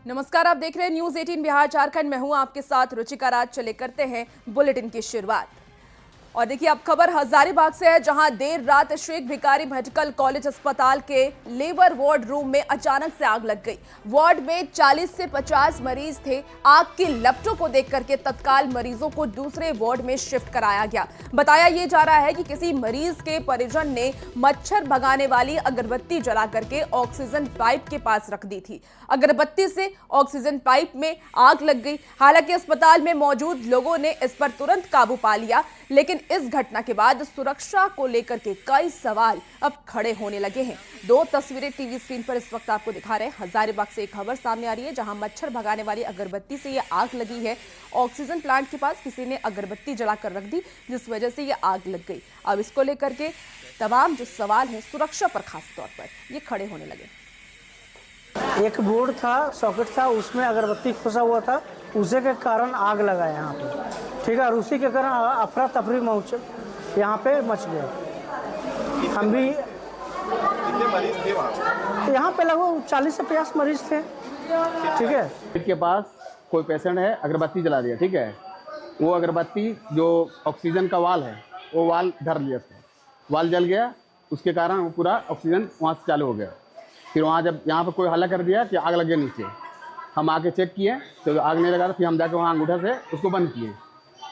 नमस्कार, आप देख रहे हैं न्यूज 18 बिहार झारखंड में हूं आपके साथ रुचिका राज। चले करते हैं बुलेटिन की शुरुआत। और देखिए अब खबर हजारीबाग से है, जहां देर रात शेख भिखारी मेडिकल कॉलेज अस्पताल के लेबर वार्ड रूम में अचानक से आग लग गई। वार्ड में 40 से 50 मरीज थे। आग की लपटों को देख करके तत्काल मरीजों को दूसरे वार्ड में शिफ्ट कराया गया। बताया यह जा रहा है कि किसी मरीज के परिजन ने मच्छर भगाने वाली अगरबत्ती जला करके ऑक्सीजन पाइप के पास रख दी थी। अगरबत्ती से ऑक्सीजन पाइप में आग लग गई। हालांकि अस्पताल में मौजूद लोगों ने इस पर तुरंत काबू पा लिया, लेकिन इस घटना के बाद सुरक्षा को लेकर के कई सवाल अब खड़े होने लगे हैं। दो तस्वीरें टीवी स्क्रीन पर इस वक्त आपको दिखा रहे हैं। हजारीबाग से एक खबर सामने आ रही है, जहां मच्छर भगाने वाली अगरबत्ती से ये आग लगी है। ऑक्सीजन प्लांट के पास किसी ने अगरबत्ती जलाकर रख दी, जिस वजह से ये आग लग गई। अब इसको लेकर के तमाम जो सवाल है सुरक्षा पर खास तौर पर ये खड़े होने लगे। एक बोर्ड था, सॉकेट था, उसमें अगरबत्ती फंसा हुआ था, उसी के कारण आग लगा यहाँ पे। ठीक है, और उसी के कारण अफरा तफरी यहाँ पे मच गया। हम भी कितने मरीज थे वहाँ? यहाँ पे लगभग 40 से 50 मरीज थे। ठीक है, के पास कोई पेशेंट है, अगरबत्ती जला दिया। ठीक है, वो अगरबत्ती जो ऑक्सीजन का वाल है वो वाल धर लिया, उसका वाल जल गया, उसके कारण वो पूरा ऑक्सीजन वहाँ से चालू हो गया। फिर वहाँ जब यहाँ पर कोई हल्ला कर दिया कि आग लग गया नीचे, हम आके चेक किए तो आग नहीं लगा था। फिर हम जाके वहाँ अंगूठा से उसको बंद किए,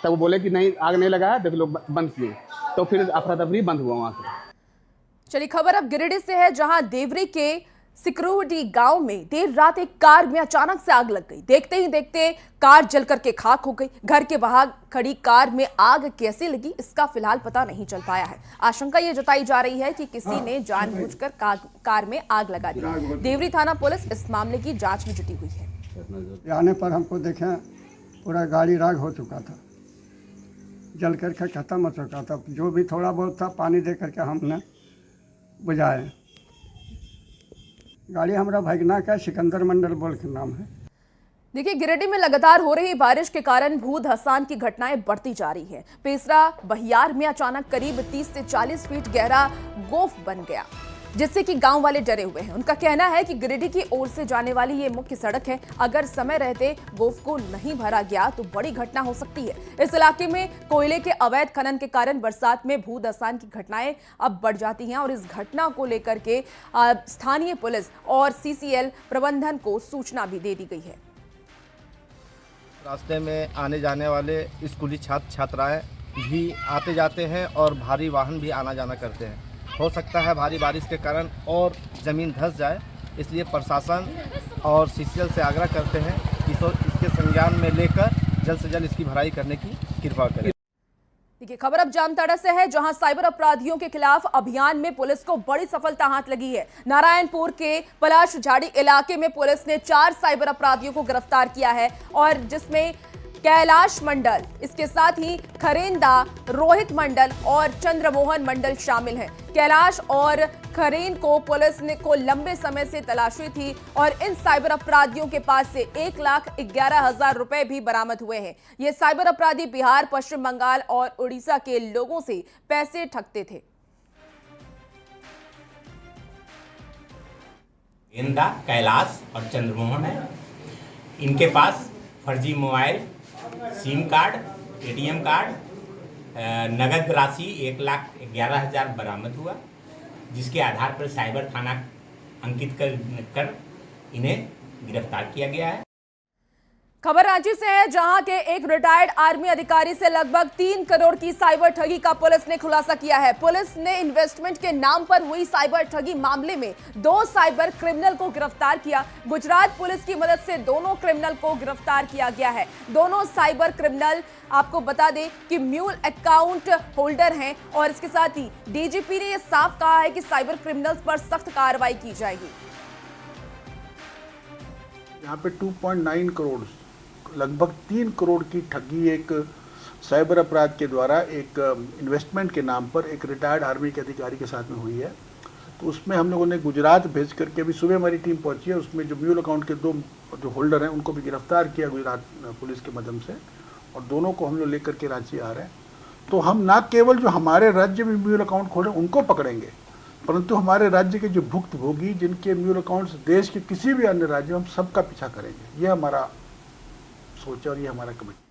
तब वो बोले कि नहीं आग नहीं लगा है, देख लो बंद किए, तो फिर अफरा तफरी बंद हुआ वहाँ से। चलिए खबर अब गिरिडीह से है, जहां देवरी के सिकरोडी गांव में देर रात एक कार में अचानक से आग लग गई। देखते ही देखते कार जल करके खाक हो गई। घर के बाहर खड़ी कार में आग कैसे लगी, इसका फिलहाल पता नहीं चल पाया है। आशंका ये जताई जा रही है कि किसी ने जानबूझकर कार में आग लगा दी। देवरी थाना पुलिस इस मामले की जांच में जुटी हुई है। आने पर हमको देखें पूरा गाड़ी राग हो चुका था, जल करके खत्म हो चुका था। जो भी थोड़ा बहुत था पानी दे करके हमने बुझाए। गाड़ी हमारा भगना का सिकंदर मंडल बोल के नाम है। देखिए गिरिडीह में लगातार हो रही बारिश के कारण भू धसान की घटनाएं बढ़ती जा रही हैं। पेसरा बहियार में अचानक करीब 30 से 40 फीट गहरा गोफ बन गया, जिससे कि गांव वाले डरे हुए हैं। उनका कहना है कि गिरिडीह की ओर से जाने वाली ये मुख्य सड़क है, अगर समय रहते गोफ को नहीं भरा गया तो बड़ी घटना हो सकती है। इस इलाके में कोयले के अवैध खनन के कारण बरसात में भू धसान की घटनाएं अब बढ़ जाती हैं और इस घटना को लेकर के स्थानीय पुलिस और सीसीएल प्रबंधन को सूचना भी दे दी गई है। रास्ते में आने जाने वाले स्कूली छात्र छात्राएं भी आते जाते हैं और भारी वाहन भी आना जाना करते हैं। हो सकता है भारी बारिश के कारण और ज़मीन धंस जाए, इसलिए प्रशासन और सीसीएल से आग्रह करते हैं कि इसके संज्ञान में लेकर जल्द से जल्द इसकी भराई करने की कृपा करें। देखिए खबर अब जामताड़ा से है, जहां साइबर अपराधियों के खिलाफ अभियान में पुलिस को बड़ी सफलता हाथ लगी है। नारायणपुर के पलाश झाड़ी इलाके में पुलिस ने 4 साइबर अपराधियों को गिरफ्तार किया है, और जिसमें कैलाश मंडल, इसके साथ ही खरेंदा, रोहित मंडल और चंद्रमोहन मंडल शामिल हैं। कैलाश और खरेन को पुलिस ने लंबे समय से तलाशी थी और इन साइबर अपराधियों के पास से 1,11,000 रुपए भी बरामद हुए हैं। ये साइबर अपराधी बिहार, पश्चिम बंगाल और उड़ीसा के लोगों से पैसे ठगते थे। गेंदा, कैलाश और चंद्रमोहन है। इनके पास फर्जी mobile, SIM card, ATM card, नगद राशि 1,11,000 बरामद हुआ, जिसके आधार पर साइबर थाना अंकित कर इन्हें गिरफ्तार किया गया है। खबर रांची से है, जहां के एक रिटायर्ड आर्मी अधिकारी से लगभग 3 करोड़ की साइबर ठगी का पुलिस ने खुलासा किया है। पुलिस ने इन्वेस्टमेंट के नाम पर हुई साइबर ठगी मामले में 2 साइबर क्रिमिनल को गिरफ्तार किया। गुजरात पुलिस की मदद से दोनों क्रिमिनल को गिरफ्तार किया गया है। दोनों साइबर क्रिमिनल आपको बता दें कि म्यूल अकाउंट होल्डर हैं, और इसके साथ ही डीजीपी ने यह साफ कहा है कि साइबर क्रिमिनल्स पर सख्त कार्रवाई की जाएगी। यहाँ पे 2.9 करोड़, लगभग 3 करोड़ की ठगी एक साइबर अपराध के द्वारा एक इन्वेस्टमेंट के नाम पर एक रिटायर्ड आर्मी के अधिकारी के साथ में हुई है। तो उसमें हम लोगों ने गुजरात भेज करके, अभी सुबह हमारी टीम पहुंची है, उसमें जो म्यूल अकाउंट के 2 जो होल्डर हैं उनको भी गिरफ्तार किया गुजरात पुलिस के माध्यम से, और दोनों को हम लोग लेकर के रांची आ रहे हैं। तो हम ना केवल जो हमारे राज्य में म्यूल अकाउंट खोले उनको पकड़ेंगे, परंतु हमारे राज्य के जो भुक्तभोगी जिनके म्यूल अकाउंट्स देश के किसी भी अन्य राज्य में, हम सबका पीछा करेंगे। ये हमारा सोच है और ये हमारा कमिटमेंट।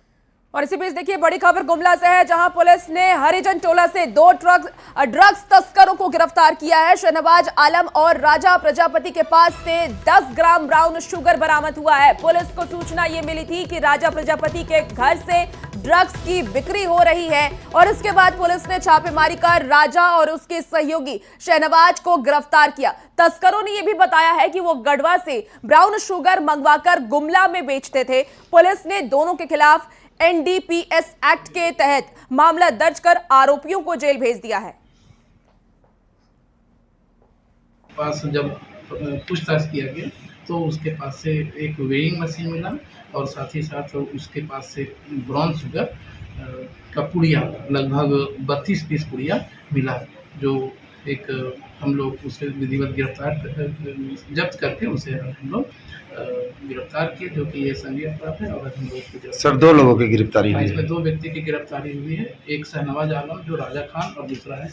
और इसी बीच देखिए बड़ी खबर गुमला से है, जहां पुलिस ने हरिजन टोला से 2 ड्रग्स तस्करों को गिरफ्तार किया है। शहनवाज आलम और राजा प्रजापति के पास से 10 ग्राम ब्राउन शुगर बरामद हुआ है। पुलिस को सूचना ये मिली थी कि राजा प्रजापति के घर से ड्रग्स की बिक्री हो रही है और इसके बाद पुलिस ने छापेमारी कर राजा और उसके सहयोगी शहनवाज को गिरफ्तार किया। तस्करों ने यह भी बताया है कि वो गढ़वा से ब्राउन शुगर मंगवाकर गुमला में बेचते थे। पुलिस ने दोनों के खिलाफ NDPS एक्ट के तहत मामला दर्ज कर आरोपियों को जेल भेज दिया है। पास जब पूछताछ किया गया तो उसके पास से एक वेइंग मशीन मिला और साथ ही साथ उसके पास से ब्राउन शुगर का पुड़िया लगभग 32 पीस पुड़िया मिला, जो एक हम लोग उसे विधिवत जब्त करके उसे हम लोग गिरफ्तार किए, जो कि ये संज्ञेय अपराध है। और हम लोग सर 2 लोगों की गिरफ्तारी हुई है। इसमें 2 व्यक्ति की गिरफ्तारी हुई है, एक शहनवाज आलम जो राजा खान और दूसरा है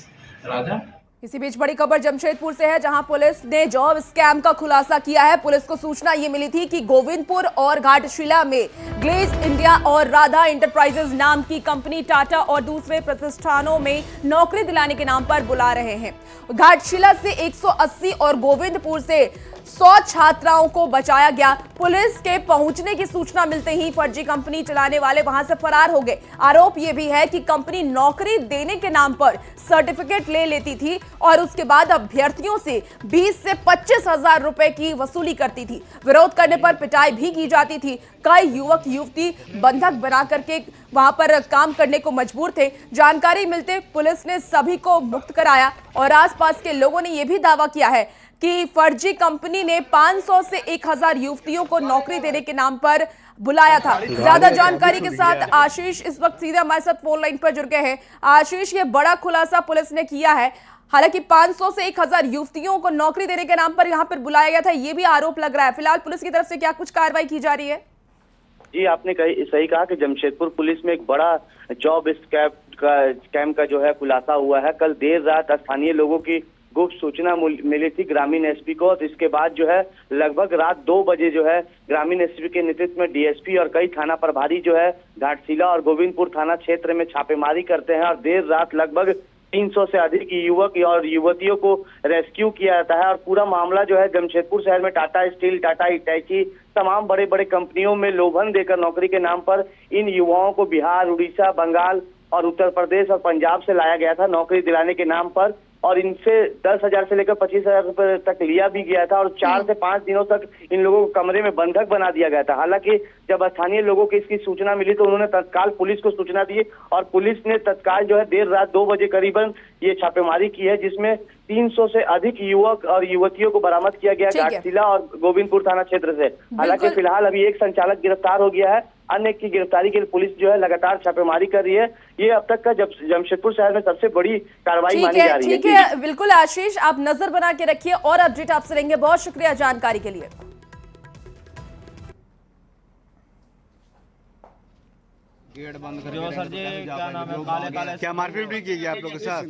राजा। इसी बीच बड़ी खबर जमशेदपुर से है, जहां पुलिस ने जॉब स्कैम का खुलासा किया है। पुलिस को सूचना ये मिली थी कि गोविंदपुर और घाटशिला में ग्लेज इंडिया और राधा इंटरप्राइजेज नाम की कंपनी टाटा और दूसरे प्रतिष्ठानों में नौकरी दिलाने के नाम पर बुला रहे हैं। घाटशिला से 180 और गोविंदपुर से 100 छात्राओं को बचाया गया। पुलिस के पहुंचने की सूचना मिलते ही फर्जी कंपनी चलाने वाले वहां से फरार हो गए। आरोप यह भी है कि कंपनी नौकरी देने के नाम पर सर्टिफिकेट ले लेती थी और उसके बाद अभ्यर्थियों से 20 से 25 हजार रुपए की वसूली करती थी। विरोध करने पर पिटाई भी की जाती थी। कई युवक युवती बंधक बना करके वहां पर काम करने को मजबूर थे। जानकारी मिलते पुलिस ने सभी को मुक्त कराया और आसपास के लोगों ने यह भी दावा किया है कि फर्जी कंपनी ने 500 से 1000 युवतियों को नौकरी देने के नाम पर बुलाया था। ज्यादा जानकारी के साथ आशीष इस वक्त सीधे हमारे साथ फोन लाइन पर जुड़ गए हैं। आशीष, ये बड़ा खुलासा पुलिस ने किया है, हालांकि 500 से 1000 युवतियों को नौकरी देने के नाम पर यहां पर बुलाया गया था, ये भी आरोप लग रहा है। फिलहाल पुलिस की तरफ से क्या कुछ कार्रवाई की जा रही है? जी, आपने सही कहा कि जमशेदपुर पुलिस में एक बड़ा जॉब स्कैम का जो है खुलासा हुआ है। कल देर रात स्थानीय लोगों की गुप्त सूचना मिली थी ग्रामीण एसपी को, तो इसके बाद जो है लगभग रात 2 बजे जो है ग्रामीण एसपी के नेतृत्व में डीएसपी और कई थाना प्रभारी जो है घाटशिला और गोविंदपुर थाना क्षेत्र में छापेमारी करते हैं और देर रात लगभग 300 से अधिक युवक और युवतियों को रेस्क्यू किया जाता है। और पूरा मामला जो है जमशेदपुर शहर में टाटा स्टील, टाटा हिटैची, तमाम बड़े बड़े कंपनियों में लोभन देकर नौकरी के नाम पर इन युवाओं को बिहार, उड़ीसा, बंगाल और उत्तर प्रदेश और पंजाब से लाया गया था नौकरी दिलाने के नाम पर, और इनसे 10,000 से लेकर 25,000 रुपए तक लिया भी गया था और 4 से 5 दिनों तक इन लोगों को कमरे में बंधक बना दिया गया था। हालांकि जब स्थानीय लोगों को इसकी सूचना मिली तो उन्होंने तत्काल पुलिस को सूचना दी और पुलिस ने तत्काल जो है देर रात 2 बजे करीबन ये छापेमारी की है, जिसमें 300 से अधिक युवक और युवतियों को बरामद किया गया घाटशिला और गोविंदपुर थाना क्षेत्र से। हालांकि फिलहाल अभी एक संचालक गिरफ्तार हो गया है, अन्य की गिरफ्तारी के लिए पुलिस जो है लगातार छापेमारी कर रही है। ये अब तक का जमशेदपुर शहर में सबसे बड़ी कार्रवाई मानी जा रही है। ठीक है, बिल्कुल आशीष, आप नजर बना के रखिए और अपडेट आपसे लेंगे। बहुत शुक्रिया जानकारी के लिए। गेट बंद कर सर जी, क्या नाम है, काले काले क्या मारपीट भी की गई आप लोग के साथ?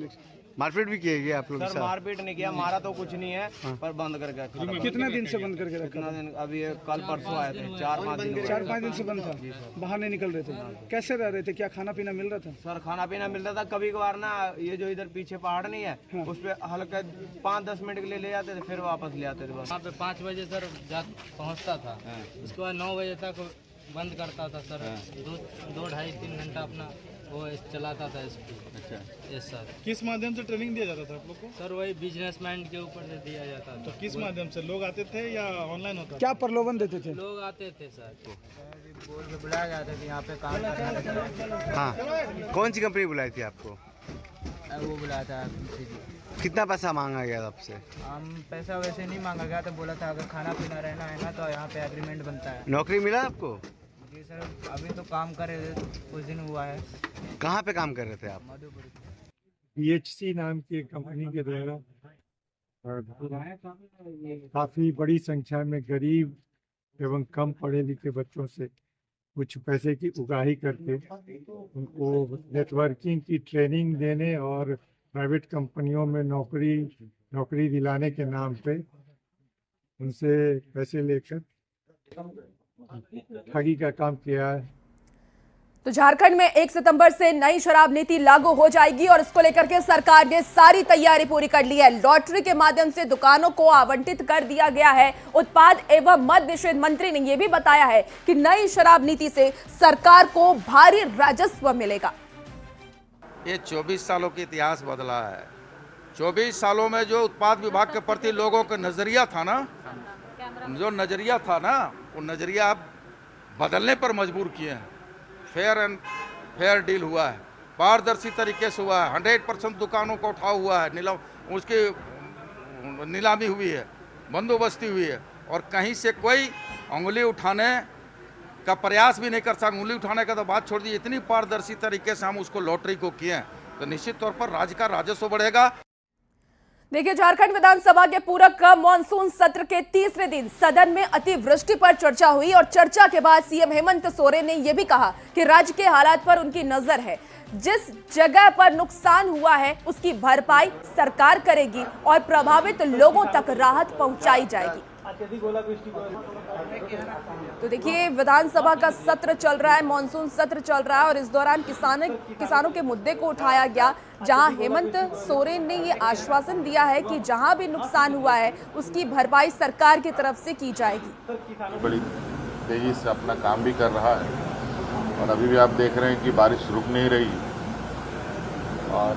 मारपीट भी किए गए आप लोग के साथ? मारपीट नहीं किया, मारा तो कुछ नहीं है, पर बंद करके। कितने दिन से बंद करके रखा? कितना दिन? अभी कल परसों आए थे, 4-5 दिन से बंद था, बाहर नहीं निकल रहे थे। कैसे रह रहे थे? क्या खाना पीना मिल रहा था? सर खाना पीना मिल रहा था, कभी कभार ना ये जो इधर पीछे पहाड़ नहीं है उस पे हल्का 5-10 मिनट के लिए ले जाते थे, फिर वापस ले आते थे। बस यहाँ पे 5 बजे सर पहुँचता था, उसके बाद 9 बजे तक बंद करता था सर। 2-2.5-3 घंटा अपना वो चलाता था इसको। अच्छा, यस सर। किस माध्यम से ट्रेनिंग दिया जाता था आप लोग को? सर वही बिजनेसमैन के ऊपर से दिया जाता था। तो किस माध्यम से लोग आते थे या ऑनलाइन होता? क्या प्रलोभन देते थे? लोग आते थे सर, बोल के बुलाया जाते थे यहाँ पे काम करने। हाँ, कौन सी कंपनी बुलाई थी आपको? वो बुलाया था। कितना पैसा मांगा गया आपसे? हम पैसा वैसे नहीं मांगा गया, तो बोला था अगर खाना पीना रहना है ना तो यहाँ पे एग्रीमेंट बनता है। नौकरी मिला आपको? जी सर, अभी तो काम कर रहे थे, कुछ दिन हुआ है। कहाँ पे काम कर रहे थे आप? मधुपुर। BHC नाम की एक कंपनी के द्वारा काफ़ी बड़ी संख्या में गरीब एवं कम पढ़े लिखे बच्चों से कुछ पैसे की उगाही करके उनको नेटवर्किंग की ट्रेनिंग देने और प्राइवेट कंपनियों में नौकरी नौकरी दिलाने के नाम पे उनसे पैसे लेकर ठगी का काम किया है। तो झारखंड में 1 सितंबर से नई शराब नीति लागू हो जाएगी और इसको लेकर के सरकार ने सारी तैयारी पूरी कर ली है। लॉटरी के माध्यम से दुकानों को आवंटित कर दिया गया है। उत्पाद एवं मद्य निषेध मंत्री ने यह भी बताया है कि नई शराब नीति से सरकार को भारी राजस्व मिलेगा। ये 24 सालों के इतिहास बदला है। 24 सालों में जो उत्पाद विभाग के प्रति लोगों का नजरिया था ना, वो नजरिया अब बदलने पर मजबूर किए हैं। फेयर डील हुआ है, पारदर्शी तरीके से हुआ है, 100% दुकानों को उठाव हुआ है, उसकी नीलामी हुई है, बंदोबस्ती हुई है और कहीं से कोई उंगली उठाने का प्रयास भी नहीं कर सकता। उंगली उठाने का तो बात छोड़ दी, इतनी पारदर्शी तरीके से हम उसको लॉटरी को किए हैं तो निश्चित तौर पर राज्य का राजस्व बढ़ेगा। देखिए, झारखंड विधानसभा के पूरक मॉनसून सत्र के तीसरे दिन सदन में अतिवृष्टि पर चर्चा हुई और चर्चा के बाद सीएम हेमंत सोरेन ने यह भी कहा कि राज्य के हालात पर उनकी नजर है। जिस जगह पर नुकसान हुआ है उसकी भरपाई सरकार करेगी और प्रभावित लोगों तक राहत पहुंचाई जाएगी। तो देखिए, विधानसभा का सत्र चल रहा है, मॉनसून सत्र चल रहा है और इस दौरान किसानों के मुद्दे को उठाया गया, जहां हेमंत सोरेन ने ये आश्वासन दिया है कि जहां भी नुकसान हुआ है उसकी भरपाई सरकार की तरफ से की जाएगी। बड़ी तेजी से अपना काम भी कर रहा है और अभी भी आप देख रहे हैं कि बारिश रुक नहीं रही और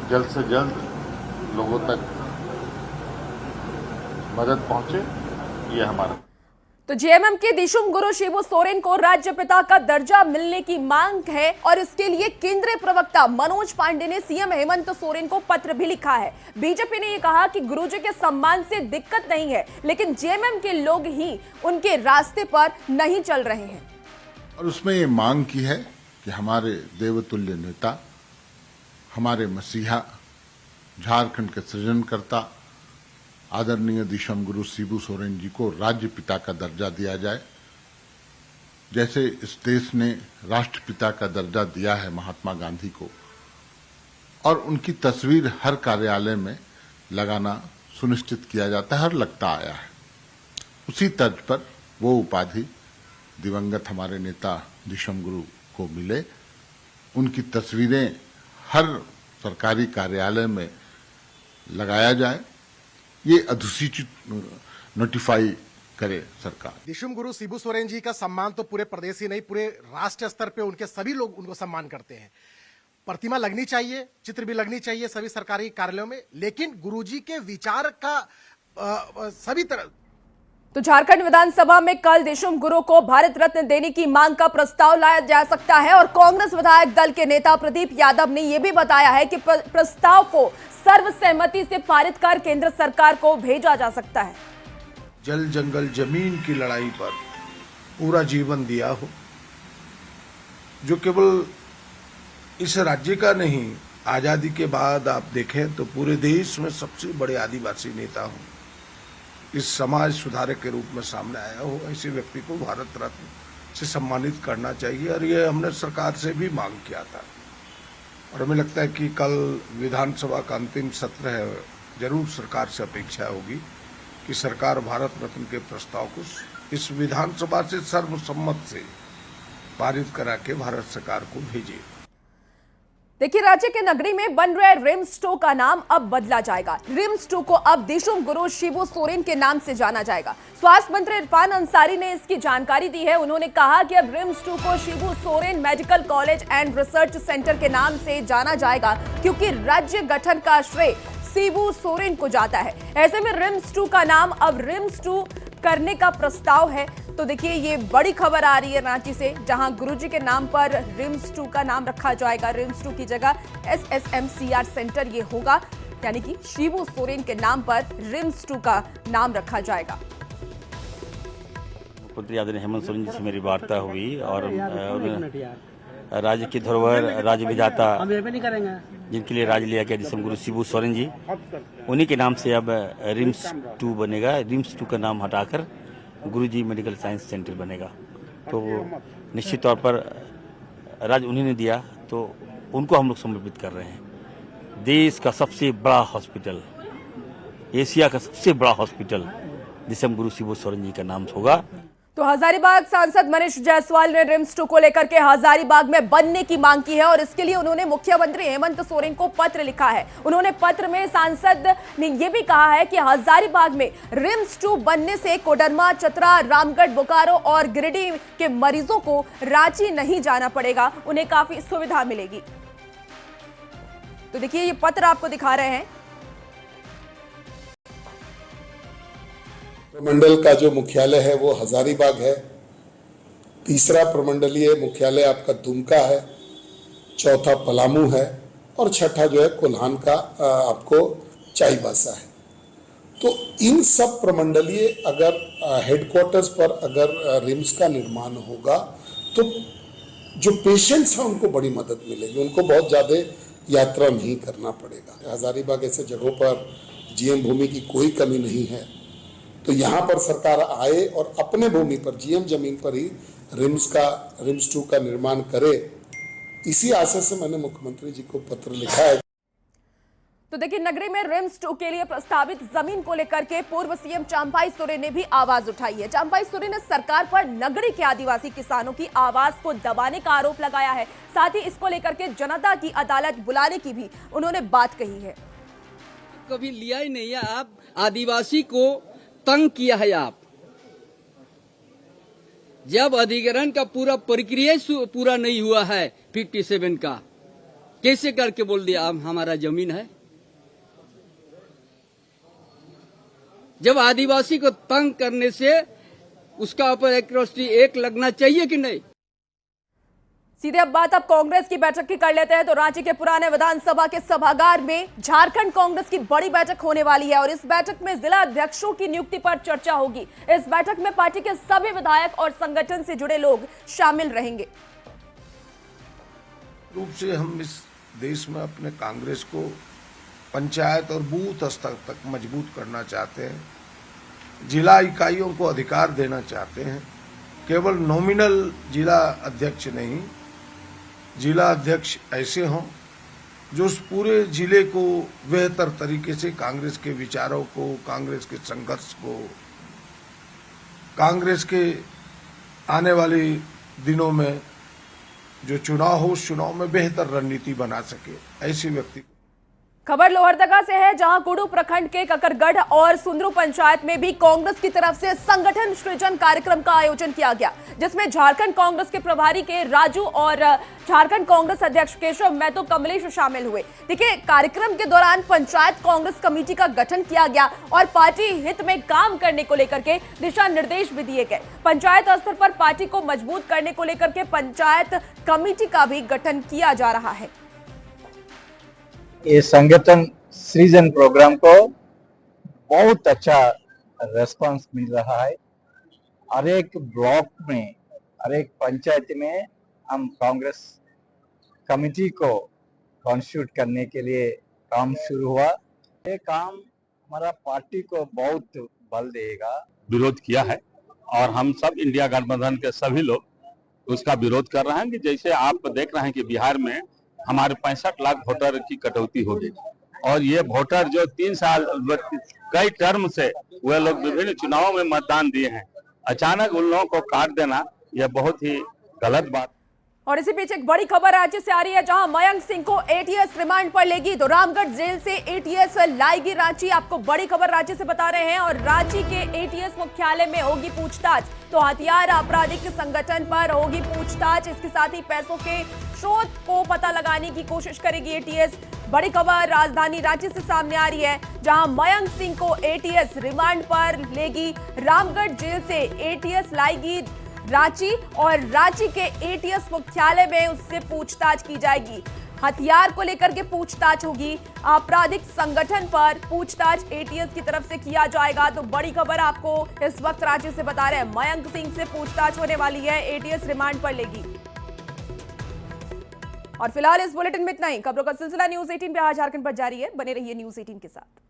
जल्द से जल्द लोगों तक मदद पहुंचे, ये हमारा। तो जेएमएम के दिशुम गुरु शिबू सोरेन को राज्यपिता का दर्जा मिलने की मांग है और इसके लिए केंद्रीय प्रवक्ता मनोज पांडे ने सीएम हेमंत सोरेन को पत्र भी लिखा है। बीजेपी ने यह कहा कि गुरुजी के सम्मान से दिक्कत नहीं है, लेकिन जेएमएम के लोग ही उनके रास्ते पर नहीं चल रहे हैं और उसमें ये मांग की है कि हमारे देवतुल्य नेता, हमारे मसीहा, झारखंड के सृजनकर्ता आदरणीय दिशम गुरु शिबू सोरेन जी को राज्य पिता का दर्जा दिया जाए। जैसे इस देश ने राष्ट्रपिता का दर्जा दिया है महात्मा गांधी को और उनकी तस्वीर हर कार्यालय में लगाना सुनिश्चित किया जाता है, हर लगता आया है, उसी तर्ज पर वो उपाधि दिवंगत हमारे नेता दिशम गुरु को मिले। उनकी तस्वीरें हर सरकारी कार्यालय में लगाया जाए, ये अधिसूचित नोटिफाई करे सरकार। दिशुम गुरु शिबू सोरेन जी का सम्मान तो पूरे प्रदेश ही नहीं, पूरे राष्ट्र स्तर पे उनके सभी लोग उनको सम्मान करते हैं। प्रतिमा लगनी चाहिए, चित्र भी लगनी चाहिए सभी सरकारी कार्यालयों में, लेकिन गुरुजी के विचार का सभी तरह। तो झारखंड विधानसभा में कल दिशुम गुरु को भारत रत्न देने की मांग का प्रस्ताव लाया जा सकता है और कांग्रेस विधायक दल के नेता प्रदीप यादव ने यह भी बताया है कि प्रस्ताव को सर्वसहमति से पारित कर केंद्र सरकार को भेजा जा सकता है। जल जंगल जमीन की लड़ाई पर पूरा जीवन दिया हो, जो केवल इस राज्य का नहीं, आजादी के बाद आप देखें तो पूरे देश में सबसे बड़े आदिवासी नेता हो, इस समाज सुधारक के रूप में सामने आया हो, ऐसे व्यक्ति को भारत रत्न से सम्मानित करना चाहिए और ये हमने सरकार से भी मांग किया था। और हमें लगता है कि कल विधानसभा का अंतिम सत्र है, जरूर सरकार से अपेक्षा होगी कि सरकार भारत रत्न के प्रस्ताव को इस विधानसभा से सर्वसम्मत से पारित करा के भारत सरकार को भेजे। देखिए, राज्य के नगरी में बन रहे रिम्स 2 का नाम अब बदला जाएगा। रिम्स 2 को अब दिशुम गुरु शिबू सोरेन के नाम से जाना जाएगा। स्वास्थ्य मंत्री इरफान अंसारी ने इसकी जानकारी दी है। उन्होंने कहा कि अब रिम्स 2 को Shibu Soren medical college and research centre के नाम से जाना जाएगा, क्योंकि राज्य गठन का श्रेय शिबू सोरेन को जाता है। ऐसे में रिम्स 2 का नाम अब रिम्स 2 करने का प्रस्ताव है। तो देखिए, ये बड़ी खबर आ रही है रांची से, जहां गुरुजी के नाम पर रिम्स 2 का नाम रखा जाएगा। रिम्स 2 की जगह SSMCR सेंटर ये होगा, यानी कि शिबू सोरेन के नाम पर रिम्स 2 का नाम रखा जाएगा। मुख्यमंत्री आदरणीय हेमंत सोरेन जी से मेरी वार्ता हुई और राज्य की धरोहर, राज्य विधाता जिनके लिए राज्य लिया गया दिशम गुरु शिबू सोरेन जी, उन्हीं के नाम से अब रिम्स 2 बनेगा। रिम्स 2 का नाम हटाकर गुरुजी मेडिकल साइंस सेंटर बनेगा। तो निश्चित तौर पर राज्य उन्हीं ने दिया, तो उनको हम लोग समर्पित कर रहे हैं। देश का सबसे बड़ा हॉस्पिटल, एशिया का सबसे बड़ा हॉस्पिटल दिसम गुरु शिबू सोरेन जी का नाम होगा। तो हजारीबाग सांसद मनीष जायसवाल ने रिम्स 2 को लेकर के हजारीबाग में बनने की मांग की है और इसके लिए उन्होंने मुख्यमंत्री हेमंत सोरेन को पत्र लिखा है। उन्होंने पत्र में सांसद ने यह भी कहा है कि हजारीबाग में रिम्स 2 बनने से कोडरमा, चतरा, रामगढ़, बोकारो और गिरिडीह के मरीजों को रांची नहीं जाना पड़ेगा, उन्हें काफी सुविधा मिलेगी। तो देखिए ये पत्र आपको दिखा रहे हैं। प्रमंडल का जो मुख्यालय है वो हजारीबाग है, तीसरा प्रमंडलीय मुख्यालय आपका दुमका है, चौथा पलामू है और छठा जो है कोल्हान का आपको चाईबासा है। तो इन सब प्रमंडलीय अगर हेडक्वार्टर्स पर अगर रिम्स का निर्माण होगा तो जो पेशेंट्स हैं उनको बड़ी मदद मिलेगी, उनको बहुत ज़्यादा यात्रा नहीं करना पड़ेगा। हजारीबाग ऐसे जगहों पर जीएम भूमि की कोई कमी नहीं है, तो यहाँ पर सरकार आए और अपने भूमि पर जीएम जमीन पर ही रिम्स 2 का निर्माण करे, इसी आशय से मैंने मुख्यमंत्री जी को पत्र लिखा है। तो देखिए नगरी में रिम्स 2 के लिए प्रस्तावित जमीन को लेकर के पूर्व सीएम चांपाई सोरेन ने भी आवाज उठाई है। चांपाई सोरेन ने सरकार पर नगरी के आदिवासी किसानों की आवाज को दबाने का आरोप लगाया है। साथ ही इसको लेकर के जनता की अदालत बुलाने की भी उन्होंने बात कही है। कभी लिया ही नहीं है, आप आदिवासी को तंग किया है। आप जब अधिग्रहण का पूरा प्रक्रिया पूरा नहीं हुआ है 57 का, कैसे करके बोल दिया अब हमारा जमीन है। जब आदिवासी को तंग करने से उसका ऊपर एट्रोसिटी एक लगना चाहिए कि नहीं। सीधे अब बात कांग्रेस की बैठक की कर लेते हैं। तो रांची के पुराने विधानसभा के सभागार में झारखंड कांग्रेस की बड़ी बैठक होने वाली है और इस बैठक में जिला अध्यक्षों की नियुक्ति पर चर्चा होगी। इस बैठक में पार्टी के सभी विधायक और संगठन से जुड़े लोग शामिल रहेंगे। रूप से हम इस देश में अपने कांग्रेस को पंचायत और बूथ स्तर तक मजबूत करना चाहते हैं, जिला इकाइयों को अधिकार देना चाहते हैं। केवल नॉमिनल जिला अध्यक्ष नहीं, जिला अध्यक्ष ऐसे हों जो उस पूरे जिले को बेहतर तरीके से कांग्रेस के विचारों को, कांग्रेस के संघर्ष को, कांग्रेस के आने वाले दिनों में जो चुनाव हो उस चुनाव में बेहतर रणनीति बना सके, ऐसे व्यक्ति। खबर लोहरदगा से है, जहां कुडू प्रखंड के ककरगढ़ और सुंदरू पंचायत में भी कांग्रेस की तरफ से संगठन सृजन कार्यक्रम का आयोजन किया गया, जिसमें झारखंड कांग्रेस के प्रभारी के राजू और झारखंड कांग्रेस अध्यक्ष केशव महतो कमलेश शामिल हुए। देखिए कार्यक्रम के दौरान पंचायत कांग्रेस कमेटी का गठन किया गया और पार्टी हित में काम करने को लेकर के दिशा निर्देश भी दिए गए। पंचायत स्तर पर पार्टी को मजबूत करने को लेकर के पंचायत कमेटी का भी गठन किया जा रहा है। ये संगठन सृजन प्रोग्राम को बहुत अच्छा रेस्पॉन्स मिल रहा है। हर एक ब्लॉक में, हर एक पंचायत में हम कांग्रेस कमेटी को कॉन्स्टिट्यूट करने के लिए काम शुरू हुआ। ये काम हमारा पार्टी को बहुत बल देगा। विरोध किया है और हम सब इंडिया गठबंधन के सभी लोग उसका विरोध कर रहे हैं कि जैसे आप देख रहे हैं कि बिहार में हमारे 65 लाख वोटर की कटौती हो गई और ये वोटर जो 3 साल कई टर्म से वे लोग विभिन्न चुनावों में मतदान दिए हैं, अचानक उन लोगों को काट देना यह बहुत ही गलत बात। और इसी बीच एक बड़ी खबर राज्य से आ रही है, जहां मयंक सिंह को एटीएस रिमांड पर लेगी। तो रामगढ़ जेल से एटीएस लाएगी रांची। आपको बड़ी खबर राज्य से बता रहे हैं और रांची के एटीएस मुख्यालय में होगी पूछताछ। तो हथियार आपराधिक संगठन पर होगी पूछताछ, इसके साथ ही पैसों के स्रोत को पता लगाने की कोशिश करेगी एटीएस। बड़ी खबर राजधानी रांची से सामने आ रही है, जहां मयंक सिंह को एटीएस रिमांड पर लेगी रामगढ़ जेल से एटीएस लाएगी रांची और रांची के एटीएस मुख्यालय में उससे पूछताछ की जाएगी। हथियार को लेकर के पूछताछ होगी, आपराधिक संगठन पर पूछताछ एटीएस की तरफ से किया जाएगा। तो बड़ी खबर आपको इस वक्त रांची से बता रहे हैं, मयंक सिंह से पूछताछ होने वाली है, एटीएस रिमांड पर लेगी। और फिलहाल इस बुलेटिन में इतना ही। खबरों का सिलसिला न्यूज़ 18 बिहार झारखंड पर जारी है, बने रहिए न्यूज़ 18 के साथ।